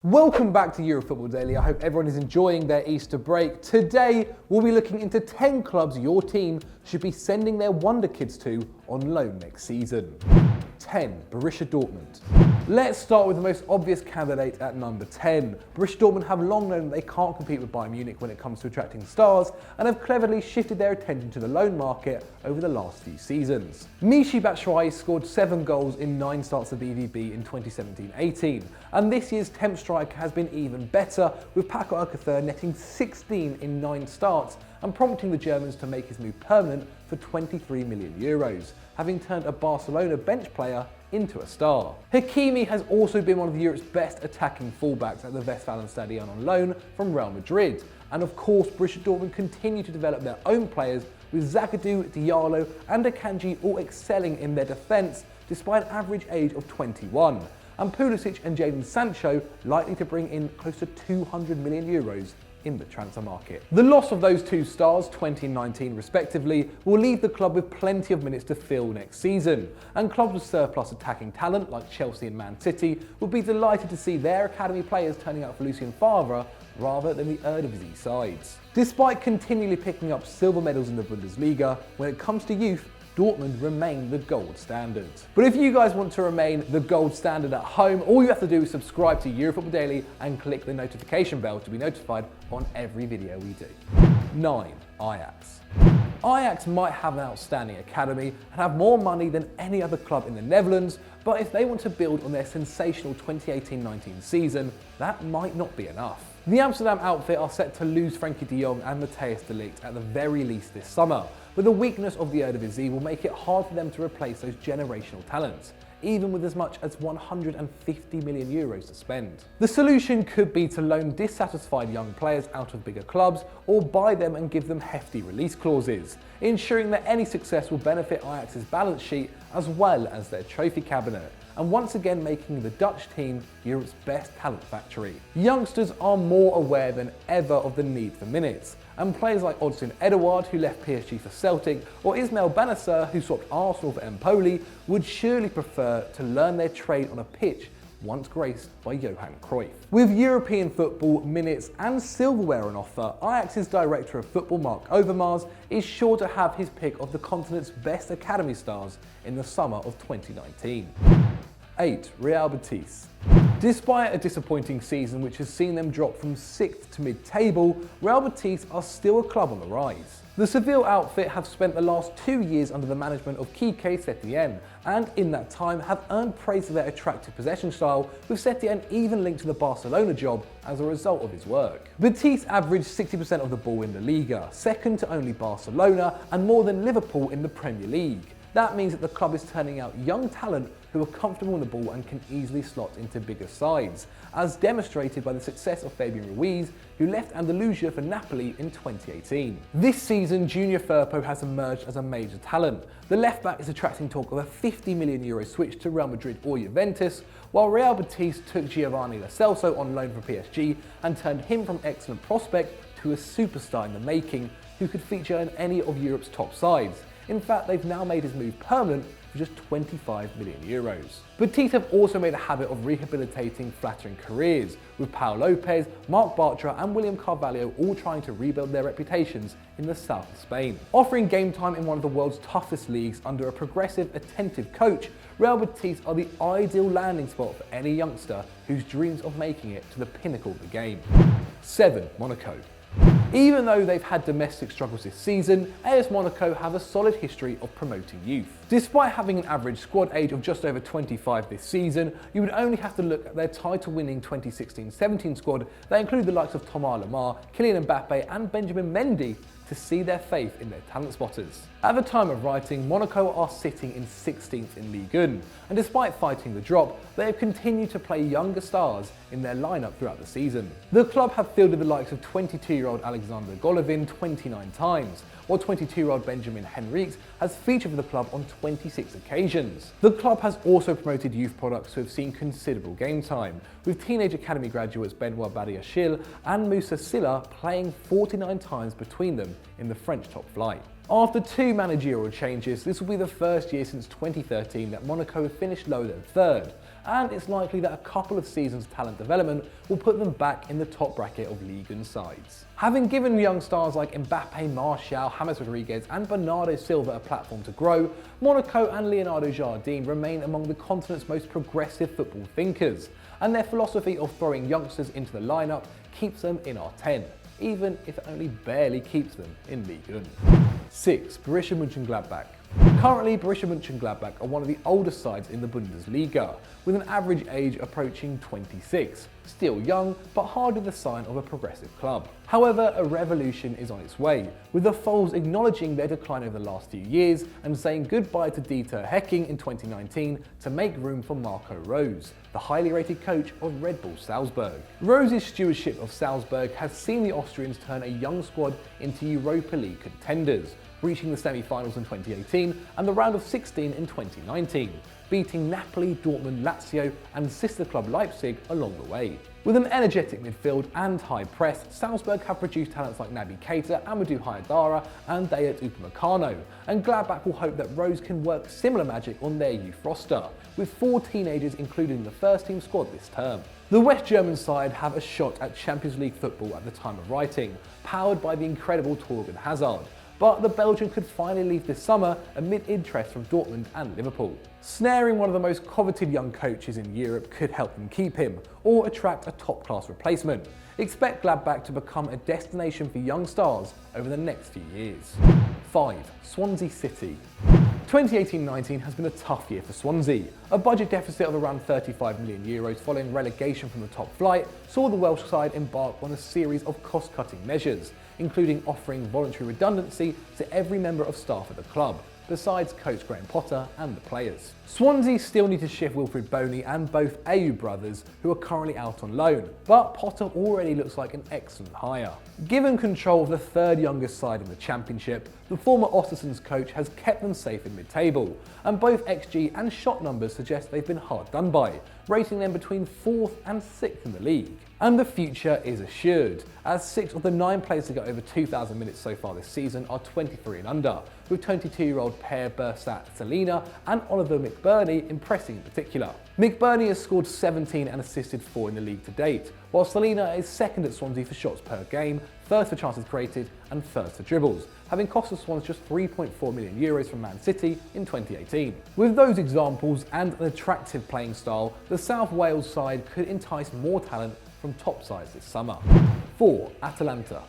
Welcome back to Eurofootball Daily. I hope everyone is enjoying their Easter break. Today, we'll be looking into 10 clubs your team should be sending their wonder kids to on loan next season. 10. Borussia Dortmund. Let's start with the most obvious candidate at number 10. Borussia Dortmund have long known that they can't compete with Bayern Munich when it comes to attracting stars and have cleverly shifted their attention to the loan market over the last few seasons. Michy Batshuayi scored 7 goals in 9 starts at BVB in 2017-18, and this year's temp striker has been even better, with Paco Alcácer netting 16 in 9 starts and prompting the Germans to make his move permanent for €23 million, having turned a Barcelona bench player into a star. Hakimi has also been one of Europe's best attacking fullbacks at the Westfalenstadion on loan from Real Madrid. And of course, Borussia Dortmund continue to develop their own players, with Zagadou, Diallo and Akanji all excelling in their defence despite an average age of 21. And Pulisic and Jadon Sancho likely to bring in close to €200 million in the transfer market. The loss of those two stars, 2019 respectively, will leave the club with plenty of minutes to fill next season, and clubs with surplus attacking talent like Chelsea and Man City will be delighted to see their academy players turning out for Lucien Favre rather than the Eredivisie sides. Despite continually picking up silver medals in the Bundesliga, when it comes to youth, Dortmund remain the gold standard. But if you guys want to remain the gold standard at home, all you have to do is subscribe to Eurofootball Daily and click the notification bell to be notified on every video we do. 9. Ajax. Ajax might have an outstanding academy and have more money than any other club in the Netherlands, but if they want to build on their sensational 2018-19 season, that might not be enough. The Amsterdam outfit are set to lose Frenkie de Jong and Matthijs de Ligt at the very least this summer, but the weakness of the Eredivisie will make it hard for them to replace those generational talents, even with as much as €150 million to spend. The solution could be to loan dissatisfied young players out of bigger clubs or buy them and give them hefty release clauses, ensuring that any success will benefit Ajax's balance sheet as well as their trophy cabinet, and once again making the Dutch team Europe's best talent factory. Youngsters are more aware than ever of the need for minutes, and players like Odsonne Edouard, who left PSG for Celtic, or Ismail Benacer, who swapped Arsenal for Empoli, would surely prefer to learn their trade on a pitch once graced by Johan Cruyff. With European football, minutes and silverware on offer, Ajax's director of football Mark Overmars is sure to have his pick of the continent's best academy stars in the summer of 2019. 8. Real Betis. Despite a disappointing season which has seen them drop from 6th to mid-table, Real Betis are still a club on the rise. The Seville outfit have spent the last 2 years under the management of Quique Setién, and in that time have earned praise for their attractive possession style, with Setién even linked to the Barcelona job as a result of his work. Betis averaged 60% of the ball in the Liga, second to only Barcelona and more than Liverpool in the Premier League. That means that the club is turning out young talent who are comfortable in the ball and can easily slot into bigger sides, as demonstrated by the success of Fabian Ruiz, who left Andalusia for Napoli in 2018. This season, Junior Firpo has emerged as a major talent. The left-back is attracting talk of a €50 million switch to Real Madrid or Juventus, while Real Betis took Giovanni Lo Celso on loan from PSG and turned him from excellent prospect to a superstar in the making, who could feature in any of Europe's top sides. In fact, they've now made his move permanent for just €25 million. Betis have also made a habit of rehabilitating flattering careers, with Pau Lopez, Marc Bartra and William Carvalho all trying to rebuild their reputations in the south of Spain. Offering game time in one of the world's toughest leagues under a progressive, attentive coach, Real Betis are the ideal landing spot for any youngster whose dreams of making it to the pinnacle of the game. 7. Monaco. Even though they've had domestic struggles this season, AS Monaco have a solid history of promoting youth. Despite having an average squad age of just over 25 this season, you would only have to look at their title-winning 2016-17 squad that include the likes of Thomas Lemar, Kylian Mbappe and Benjamin Mendy to see their faith in their talent spotters. At the time of writing, Monaco are sitting in 16th in Ligue 1, and despite fighting the drop, they have continued to play younger stars in their lineup throughout the season. The club have fielded the likes of 22-year-old Alexander Golovin 29 times, while 22-year-old Benjamin Henriques has featured for the club on 26 occasions. The club has also promoted youth products who have seen considerable game time, with teenage academy graduates Benoit Badiachil and Moussa Silla playing 49 times between them in the French top flight. After 2 managerial changes, this will be the first year since 2013 that Monaco have finished lower than third, and it's likely that a couple of seasons of talent development will put them back in the top bracket of Ligue 1 sides. Having given young stars like Mbappe, Martial, James Rodriguez and Bernardo Silva a platform to grow, Monaco and Leonardo Jardim remain among the continent's most progressive football thinkers, and their philosophy of throwing youngsters into the lineup keeps them in our 10, even if it only barely keeps them in Ligue 1. 6. Borussia Mönchengladbach. Currently, Borussia Mönchengladbach are one of the oldest sides in the Bundesliga, with an average age approaching 26. Still young, but hardly the sign of a progressive club. However, a revolution is on its way, with the Foles acknowledging their decline over the last few years and saying goodbye to Dieter Hecking in 2019 to make room for Marco Rose, the highly rated coach of Red Bull Salzburg. Rose's stewardship of Salzburg has seen the Austrians turn a young squad into Europa League contenders, reaching the semi-finals in 2018 and the round of 16 in 2019, beating Napoli, Dortmund, Lazio and sister club Leipzig along the way. With an energetic midfield and high press, Salzburg have produced talents like Naby Keita, Amadou Haidara and Dayot Upamecano, and Gladbach will hope that Rose can work similar magic on their youth roster, with 4 teenagers included in the first team squad this term. The West German side have a shot at Champions League football at the time of writing, powered by the incredible Torgan Hazard, but the Belgian could finally leave this summer amid interest from Dortmund and Liverpool. Snaring one of the most coveted young coaches in Europe could help them keep him, or attract a top-class replacement. Expect Gladbach to become a destination for young stars over the next few years. 5. Swansea City. 2018-19 has been a tough year for Swansea. A budget deficit of around €35 million following relegation from the top flight saw the Welsh side embark on a series of cost-cutting measures, including offering voluntary redundancy to every member of staff at the club, besides coach Graham Potter and the players. Swansea still need to shift Wilfried Boney and both Ayew brothers, who are currently out on loan, but Potter already looks like an excellent hire. Given control of the third youngest side in the Championship, the former Otterson's coach has kept them safe in mid-table, and both XG and shot numbers suggest they've been hard done by, rating them between 4th and 6th in the league. And the future is assured, as 6 of the 9 players to go over 2,000 minutes so far this season are 23 and under, with 22-year-old pair Bursat Salina and Oliver McBurney impressing in particular. McBurney has scored 17 and assisted 4 in the league to date, while Salina is second at Swansea for shots per game, first for chances created and first for dribbles, having cost the Swans just €3.4 million from Man City in 2018. With those examples and an attractive playing style, the South Wales side could entice more talent from top sides this summer. 4. Atalanta.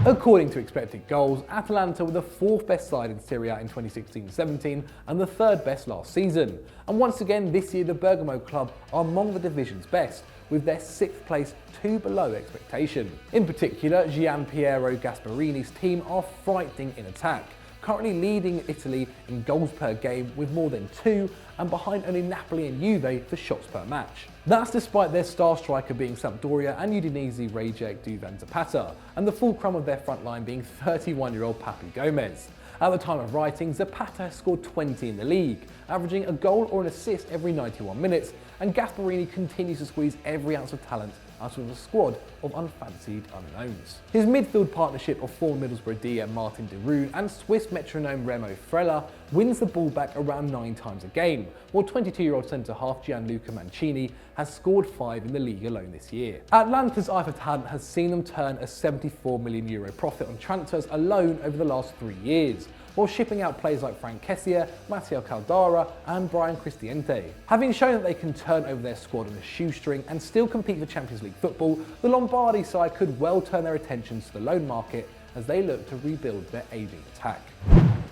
According to expected goals, Atalanta were the 4th best side in Serie A in 2016-17 and the 3rd best last season. And once again this year the Bergamo club are among the division's best, with their 6th place 2 below expectation. In particular, Gianpiero Gasparini's team are frightening in attack, currently leading Italy in goals per game with more than 2 and behind only Napoli and Juve for shots per match. That's despite their star striker being Sampdoria and Udinese Rejek Duvan Zapata, and the fulcrum of their front line being 31-year-old Papi Gomez. At the time of writing, Zapata has scored 20 in the league, averaging a goal or an assist every 91 minutes, and Gasparini continues to squeeze every ounce of talent out of a squad of unfancied unknowns. His midfield partnership of former Middlesbrough DM Martin de Roon and Swiss metronome Remo Frella wins the ball back around 9 times a game, while 22-year-old centre-half Gianluca Mancini has scored 5 in the league alone this year. Atlanta's eye for talent has seen them turn a €74 million profit on transfers alone over the last 3 years, while shipping out players like Frank Kessier, Matteo Caldara and Brian Cristiente. Having shown that they can turn over their squad on a shoestring and still compete for Champions League football, the Lombardi side could well turn their attentions to the loan market as they look to rebuild their ageing attack.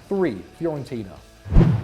3. Fiorentina.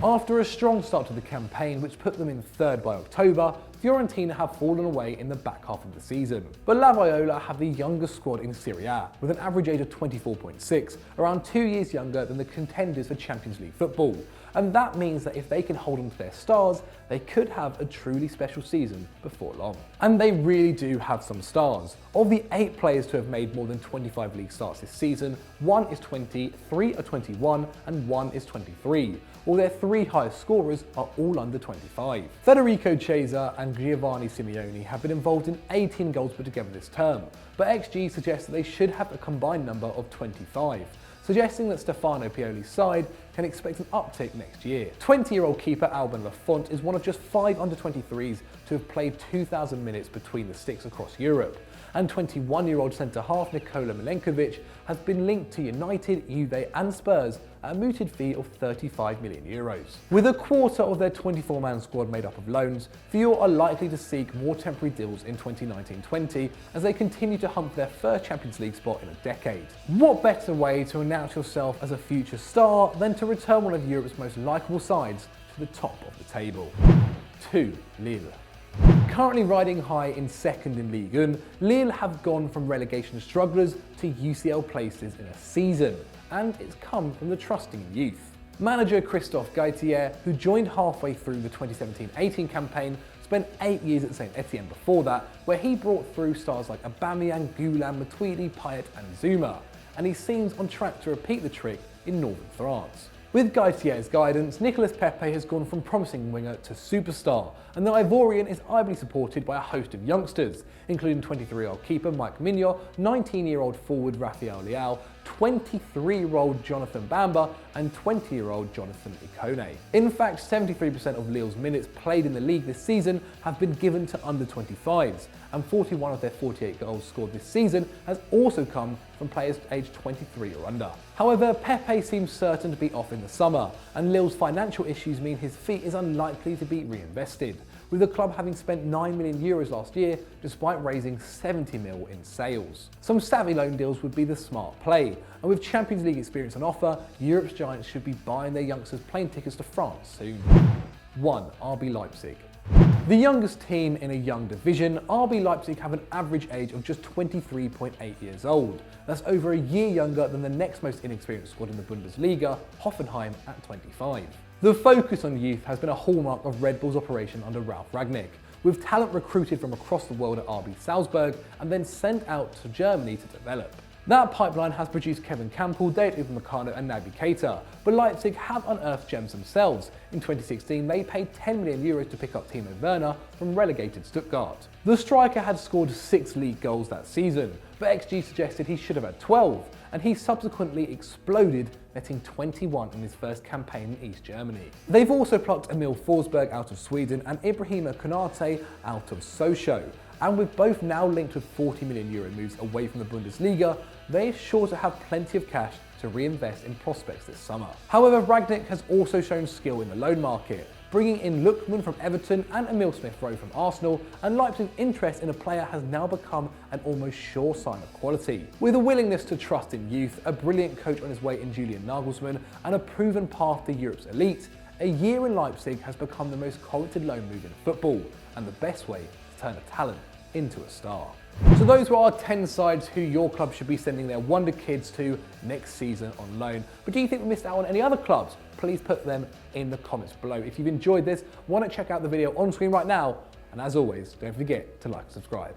After a strong start to the campaign, which put them in 3rd by October, Fiorentina have fallen away in the back half of the season. But La Viola have the youngest squad in Serie A, with an average age of 24.6, around 2 years younger than the contenders for Champions League football. And that means that if they can hold on to their stars, they could have a truly special season before long. And they really do have some stars. Of the 8 players to have made more than 25 league starts this season, 1 is 20, 3 are 21, and 1 is 23. While their 3 highest scorers are all under 25. Federico Chiesa and Giovanni Simeone have been involved in 18 goals put together this term, but XG suggests that they should have a combined number of 25, suggesting that Stefano Pioli's side can expect an uptick next year. 20-year-old keeper Alban Lafont is one of just 5 under-23s to have played 2,000 minutes between the sticks across Europe. And 21-year-old centre-half Nikola Milenkovic has been linked to United, Juve and Spurs at a mooted fee of €35 million. With a quarter of their 24-man squad made up of loans, Fior are likely to seek more temporary deals in 2019-20 as they continue to hunt for their first Champions League spot in a decade. What better way to announce yourself as a future star than to return one of Europe's most likeable sides to the top of the table? 2. Lille. Currently riding high in second in Ligue 1, Lille have gone from relegation strugglers to UCL places in a season, and it's come from the trusting youth. Manager Christophe Galtier, who joined halfway through the 2017-18 campaign, spent 8 years at Saint Etienne before that, where he brought through stars like Aubameyang, Goulam, Matuidi, Payet and Zuma, and he seems on track to repeat the trick in northern France. With Galtier's guidance, Nicolas Pepe has gone from promising winger to superstar, and the Ivorian is ably supported by a host of youngsters, including 23-year-old keeper Mike Mignon, 19-year-old forward Rafael Leao, 23-year-old Jonathan Bamba and 20-year-old Jonathan Ikone. In fact, 73% of Lille's minutes played in the league this season have been given to under-25s, and 41 of their 48 goals scored this season has also come from players aged 23 or under. However, Pepe seems certain to be off in the summer, and Lille's financial issues mean his fee is unlikely to be reinvested, with the club having spent €9 million last year despite raising 70 mil in sales. Some savvy loan deals would be the smart play, and with Champions League experience on offer, Europe's giants should be buying their youngsters plane tickets to France soon. 1. RB Leipzig. The youngest team in a young division, RB Leipzig have an average age of just 23.8 years old. That's over a year younger than the next most inexperienced squad in the Bundesliga, Hoffenheim at 25. The focus on youth has been a hallmark of Red Bull's operation under Ralf Rangnick, with talent recruited from across the world at RB Salzburg and then sent out to Germany to develop. That pipeline has produced Kevin Campbell, Dayot Upamecano and Naby Keita, but Leipzig have unearthed gems themselves. In 2016, they paid €10 million to pick up Timo Werner from relegated Stuttgart. The striker had scored 6 league goals that season, but XG suggested he should have had 12, and he subsequently exploded, netting 21 in his first campaign in East Germany. They've also plucked Emil Forsberg out of Sweden and Ibrahima Konate out of Sochaux. And with both now linked with €40 million moves away from the Bundesliga, they're sure to have plenty of cash to reinvest in prospects this summer. However, Rangnick has also shown skill in the loan market, bringing in Lookman from Everton and Emil Smith-Rowe from Arsenal, and Leipzig's interest in a player has now become an almost sure sign of quality. With a willingness to trust in youth, a brilliant coach on his way in Julian Nagelsmann, and a proven path to Europe's elite, a year in Leipzig has become the most coveted loan move in football, and the best way to turn a talent into a star. So those were our 10 sides who your club should be sending their wonder kids to next season on loan. But do you think we missed out on any other clubs? Please put them in the comments below. If you've enjoyed this, why not check out the video on screen right now? And as always, don't forget to like and subscribe.